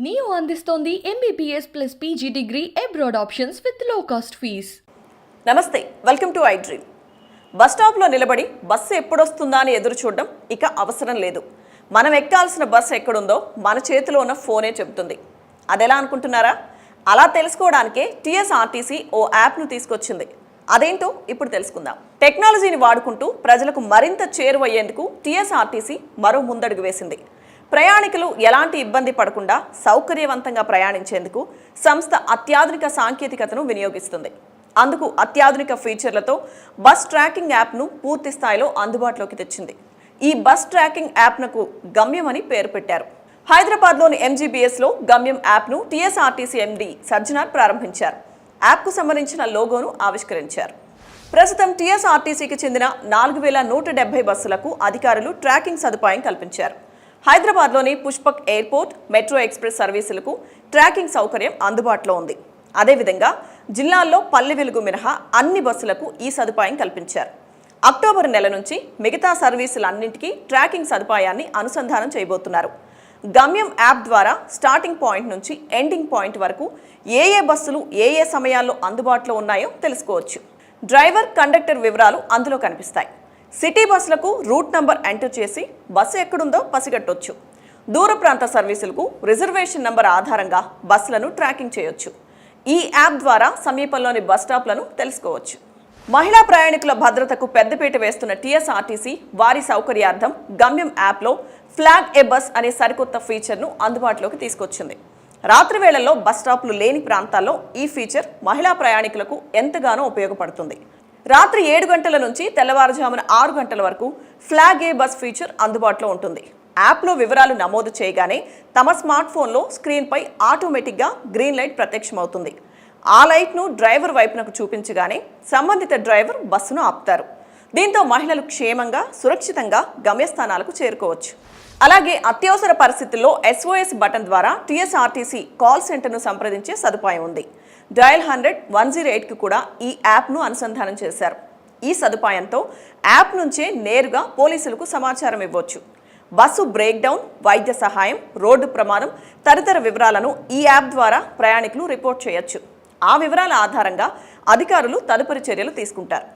Neo అందిస్తోంది MBBS plus PG degree abroad options with low cost fees. నమస్తే, welcome to I dream. Bus స్టాప్లో నిలబడి bus ఎప్పుడొస్తుందా అని ఎదురు చూడడం ఇక అవసరం లేదు. మనం ఎక్కాల్సిన బస్సు ఎక్కడుందో మన చేతిలో ఉన్న ఫోనే చెబుతుంది. అదెలా అనుకుంటున్నారా? అలా తెలుసుకోవడానికే TSRTC ఓ యాప్ను తీసుకొచ్చింది. అదేంటో ఇప్పుడు తెలుసుకుందాం. టెక్నాలజీని వాడుకుంటూ ప్రజలకు మరింత చేరువయ్యేందుకు TSRTC మరో ముందడుగు వేసింది. ప్రయాణికులు ఎలాంటి ఇబ్బంది పడకుండా సౌకర్యవంతంగా ప్రయాణించేందుకు సంస్థ అత్యాధునిక సాంకేతికతను వినియోగిస్తుంది. అందుకు అత్యాధునిక ఫీచర్లతో బస్ ట్రాకింగ్ యాప్ను పూర్తి స్థాయిలో అందుబాటులోకి తెచ్చింది. ఈ బస్ ట్రాకింగ్ యాప్నకు గమ్యం అని పేరు పెట్టారు. హైదరాబాద్లోని MGBSలో గమ్యం యాప్ను TSRTC MD సజ్జనార్ ప్రారంభించారు. యాప్కు సంబంధించిన లోగోను ఆవిష్కరించారు. ప్రస్తుతం TSRTCకి చెందిన 4170 బస్సులకు అధికారులు ట్రాకింగ్ సదుపాయం కల్పించారు. హైదరాబాద్లోని పుష్పక్ ఎయిర్పోర్ట్, మెట్రో ఎక్స్ప్రెస్ సర్వీసులకు ట్రాకింగ్ సౌకర్యం అందుబాటులో ఉంది. అదేవిధంగా జిల్లాల్లో పల్లె వెలుగు మినహా అన్ని బస్సులకు ఈ సదుపాయం కల్పించారు. అక్టోబర్ నెల నుంచి మిగతా సర్వీసులన్నింటికీ ట్రాకింగ్ సదుపాయాన్ని అనుసంధానం చేయబోతున్నారు. గమ్యం యాప్ ద్వారా స్టార్టింగ్ పాయింట్ నుంచి ఎండింగ్ పాయింట్ వరకు ఏ బస్సులు ఏ సమయాల్లో అందుబాటులో ఉన్నాయో తెలుసుకోవచ్చు. డ్రైవర్, కండక్టర్ వివరాలు అందులో కనిపిస్తాయి. సిటీ బస్సులకు రూట్ నంబర్ ఎంటర్ చేసి బస్సు ఎక్కడుందో పసిగట్టొచ్చు. దూర ప్రాంత సర్వీసులకు రిజర్వేషన్ నంబర్ ఆధారంగా బస్సులను ట్రాకింగ్ చేయొచ్చు. ఈ యాప్ ద్వారా సమీపంలోని బస్ స్టాప్లను తెలుసుకోవచ్చు. మహిళా ప్రయాణికుల భద్రతకు పెద్దపీట వేస్తున్న TSRTC వారి సౌకర్యార్థం గమ్యం యాప్లో ఫ్లాగ్ ఏ బస్ అనే సరికొత్త ఫీచర్ను అందుబాటులోకి తీసుకొచ్చింది. రాత్రి వేళల్లో బస్ స్టాప్లు లేని ప్రాంతాల్లో ఈ ఫీచర్ మహిళా ప్రయాణికులకు ఎంతగానో ఉపయోగపడుతుంది. రాత్రి 7 గంటల నుంచి తెల్లవారుజామున 6 గంటల వరకు ఫ్లాగ్ ఏ బస్ ఫీచర్ అందుబాటులో ఉంటుంది. యాప్లో వివరాలు నమోదు చేయగానే తమ స్మార్ట్ ఫోన్లో స్క్రీన్పై ఆటోమేటిక్గా గ్రీన్ లైట్ ప్రత్యక్షమవుతుంది. ఆ లైట్ను డ్రైవర్ వైపునకు చూపించగానే సంబంధిత డ్రైవర్ బస్సును ఆపుతారు. దీంతో మహిళలు క్షేమంగా, సురక్షితంగా గమ్యస్థానాలకు చేరుకోవచ్చు. అలాగే అత్యవసర పరిస్థితుల్లో SOS బటన్ ద్వారా TSRTC కాల్ సెంటర్ను సంప్రదించే సదుపాయం ఉంది. డయల్ 100-108కు కూడా ఈ యాప్ను అనుసంధానం చేశారు. ఈ సదుపాయంతో యాప్ నుంచే నేరుగా పోలీసులకు సమాచారం ఇవ్వచ్చు. బస్సు బ్రేక్ డౌన్, వైద్య సహాయం, రోడ్డు ప్రమాదం తదితర వివరాలను ఈ యాప్ ద్వారా ప్రయాణికులు రిపోర్ట్ చేయొచ్చు. ఆ వివరాల ఆధారంగా అధికారులు తదుపరి చర్యలు తీసుకుంటారు.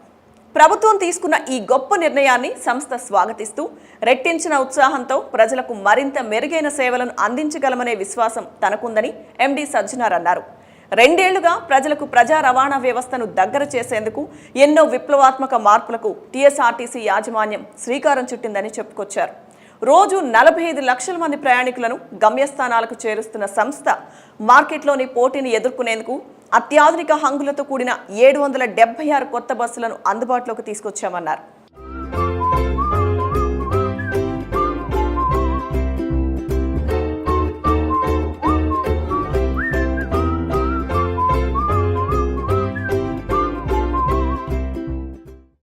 ప్రభుత్వం తీసుకున్న ఈ గొప్ప నిర్ణయాన్ని సంస్థ స్వాగతిస్తూ రెట్టించిన ఉత్సాహంతో ప్రజలకు మరింత మెరుగైన సేవలను అందించగలమనే విశ్వాసం తనకుందని MD సజ్జనార్ అన్నారు. 2 ఏళ్లుగా ప్రజలకు ప్రజా రవాణా వ్యవస్థను దగ్గర చేసేందుకు ఎన్నో విప్లవాత్మక మార్పులకు TSRTC యాజమాన్యం శ్రీకారం చుట్టిందని చెప్పుకొచ్చారు. రోజు 45 లక్షల మంది ప్రయాణికులను గమ్యస్థానాలకు చేరుస్తున్న సంస్థ మార్కెట్లోని పోటీని ఎదుర్కొనేందుకు అత్యాధునిక హంగులతో కూడిన 776 కొత్త బస్సులను అందుబాటులోకి తీసుకొచ్చామన్నారు.